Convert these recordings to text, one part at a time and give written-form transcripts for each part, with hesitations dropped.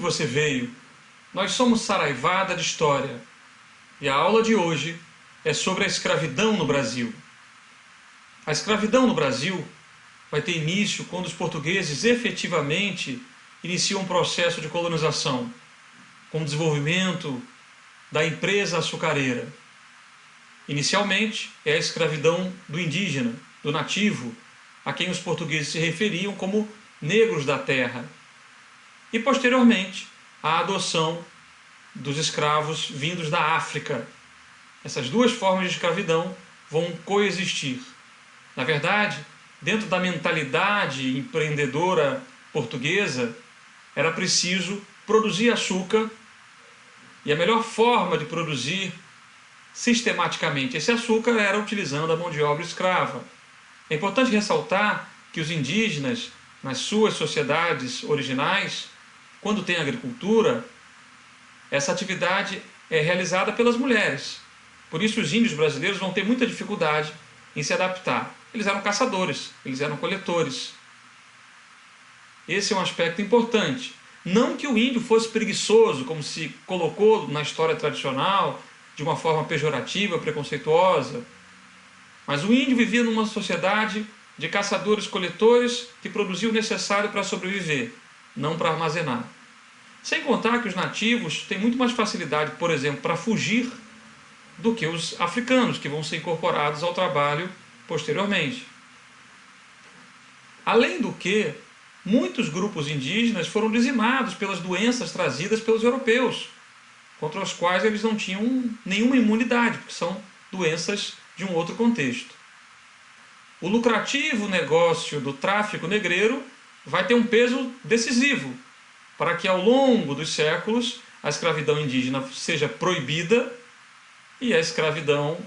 você veio? Nós somos Saraivada de História e a aula de hoje é sobre a escravidão no Brasil. A escravidão no Brasil vai ter início quando os portugueses efetivamente iniciam um processo de colonização, com o desenvolvimento da empresa açucareira. Inicialmente é a escravidão do indígena, do nativo, a quem os portugueses se referiam como negros da terra. E posteriormente a adoção dos escravos vindos da África. Essas duas formas de escravidão vão coexistir. Na verdade, dentro da mentalidade empreendedora portuguesa, era preciso produzir açúcar, e a melhor forma de produzir sistematicamente esse açúcar era utilizando a mão de obra escrava. É importante ressaltar que os indígenas, nas suas sociedades originais, quando tem agricultura, essa atividade é realizada pelas mulheres. Por isso os índios brasileiros vão ter muita dificuldade em se adaptar. Eles eram caçadores, eles eram coletores. Esse é um aspecto importante. Não que o índio fosse preguiçoso, como se colocou na história tradicional, de uma forma pejorativa, preconceituosa. Mas o índio vivia numa sociedade de caçadores-coletores que produziam o necessário para sobreviver, não para armazenar. Sem contar que os nativos têm muito mais facilidade, por exemplo, para fugir do que os africanos, que vão ser incorporados ao trabalho posteriormente. Além do que, muitos grupos indígenas foram dizimados pelas doenças trazidas pelos europeus, contra os quais eles não tinham nenhuma imunidade, porque são doenças de um outro contexto. O lucrativo negócio do tráfico negreiro vai ter um peso decisivo para que ao longo dos séculos a escravidão indígena seja proibida e a escravidão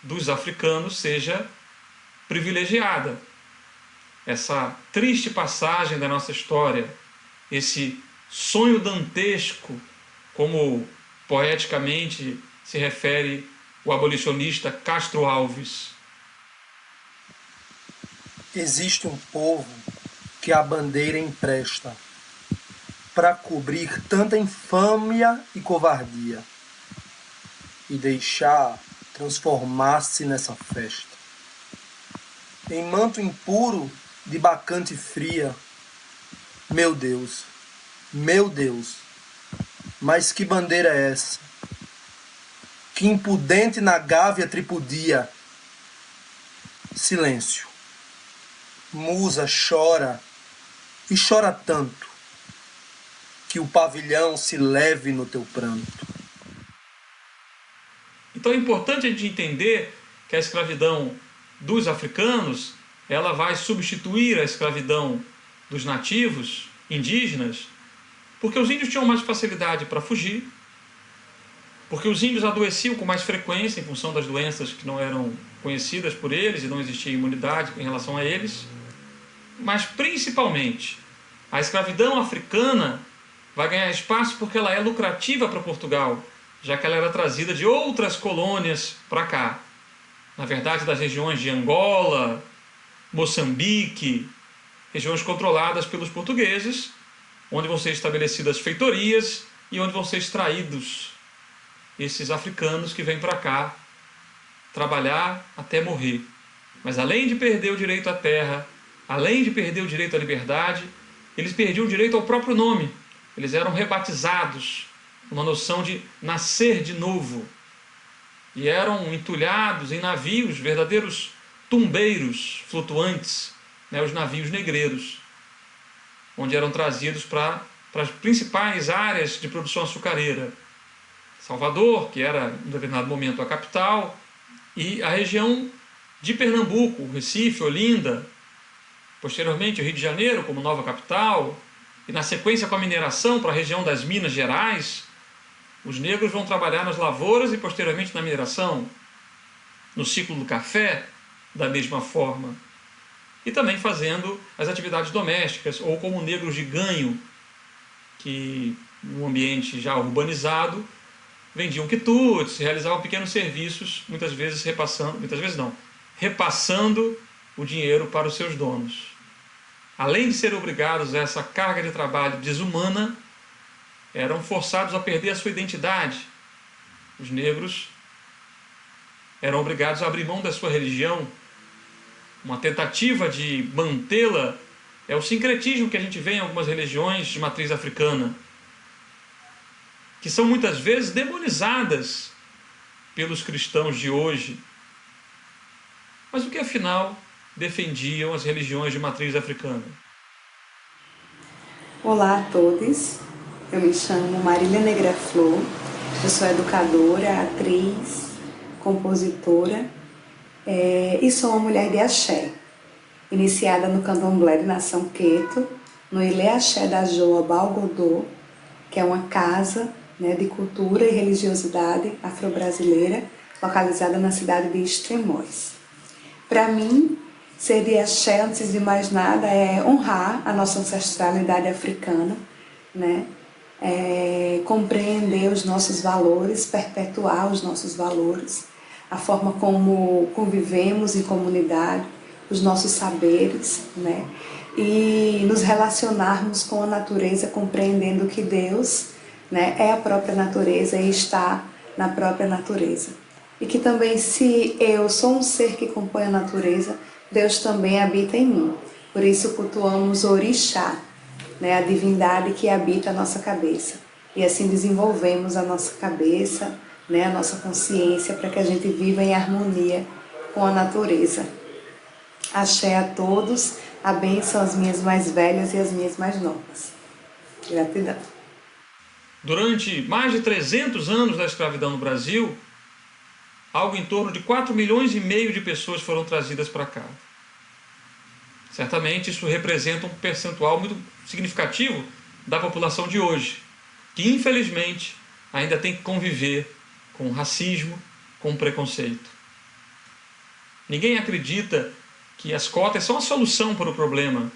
dos africanos seja privilegiada. Essa triste passagem da nossa história, esse sonho dantesco, como poeticamente se refere o abolicionista Castro Alves. Existe um povo que a bandeira empresta para cobrir tanta infâmia e covardia e deixar transformar-se nessa festa. Em manto impuro de bacante fria, meu Deus, mas que bandeira é essa? Que impudente na gávea tripudia. Silêncio. Musa chora, e chora tanto, que o pavilhão se leve no teu pranto. Então é importante a gente entender que a escravidão dos africanos, ela vai substituir a escravidão dos nativos indígenas, porque os índios tinham mais facilidade para fugir, porque os índios adoeciam com mais frequência em função das doenças que não eram conhecidas por eles e não existia imunidade em relação a eles. Mas principalmente a escravidão africana vai ganhar espaço porque ela é lucrativa para Portugal, já que ela era trazida de outras colônias para cá. Na verdade, das regiões de Angola, Moçambique, regiões controladas pelos portugueses, onde vão ser estabelecidas feitorias e onde vão ser extraídos esses africanos que vêm para cá trabalhar até morrer. Mas além de perder o direito à terra, além de perder o direito à liberdade, eles perdiam o direito ao próprio nome. Eles eram rebatizados, uma noção de nascer de novo. E eram entulhados em navios, verdadeiros tumbeiros flutuantes, os navios negreiros, onde eram trazidos para as principais áreas de produção açucareira. Salvador, que era em determinado momento a capital, e a região de Pernambuco, Recife, Olinda, posteriormente o Rio de Janeiro como nova capital, e na sequência com a mineração para a região das Minas Gerais. Os negros vão trabalhar nas lavouras e posteriormente na mineração, no ciclo do café, da mesma forma, e também fazendo as atividades domésticas, ou como negros de ganho, que num ambiente já urbanizado vendiam quitutes, realizavam pequenos serviços, muitas vezes repassando o dinheiro para os seus donos. Além de serem obrigados a essa carga de trabalho desumana, eram forçados a perder a sua identidade. Os negros eram obrigados a abrir mão da sua religião. Uma tentativa de mantê-la é o sincretismo que a gente vê em algumas religiões de matriz africana, que são muitas vezes demonizadas pelos cristãos de hoje. Mas o que afinal defendiam as religiões de matriz africana? Olá a todos, eu me chamo Marília Negra Flor, eu sou educadora, atriz, compositora e sou uma mulher de axé, iniciada no candomblé de Nação Queto, no Ilê Axé da Joa Balgodô, que é uma casa de cultura e religiosidade afro-brasileira, localizada na cidade de Extremóis. Para mim, ser de axé, antes de mais nada, é honrar a nossa ancestralidade africana, compreender os nossos valores, perpetuar os nossos valores, a forma como convivemos em comunidade, os nossos saberes, e nos relacionarmos com a natureza, compreendendo que Deus é a própria natureza e está na própria natureza. E que também, se eu sou um ser que compõe a natureza, Deus também habita em mim. Por isso cultuamos o Orixá, a divindade que habita a nossa cabeça. E assim desenvolvemos a nossa cabeça, a nossa consciência, para que a gente viva em harmonia com a natureza. Axé a todos, a bênção às minhas mais velhas e às minhas mais novas. Gratidão. Durante mais de 300 anos da escravidão no Brasil, algo em torno de 4,5 milhões de pessoas foram trazidas para cá. Certamente isso representa um percentual muito significativo da população de hoje, que infelizmente ainda tem que conviver com racismo, com preconceito. Ninguém acredita que as cotas são a solução para o problema,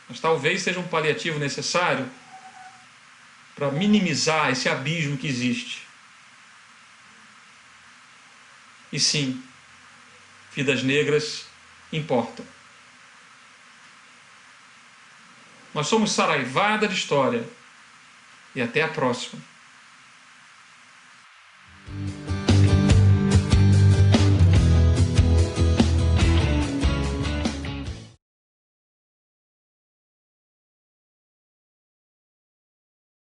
mas talvez seja um paliativo necessário para minimizar esse abismo que existe. E sim, vidas negras importam. Nós somos Saraivada de História. E até a próxima.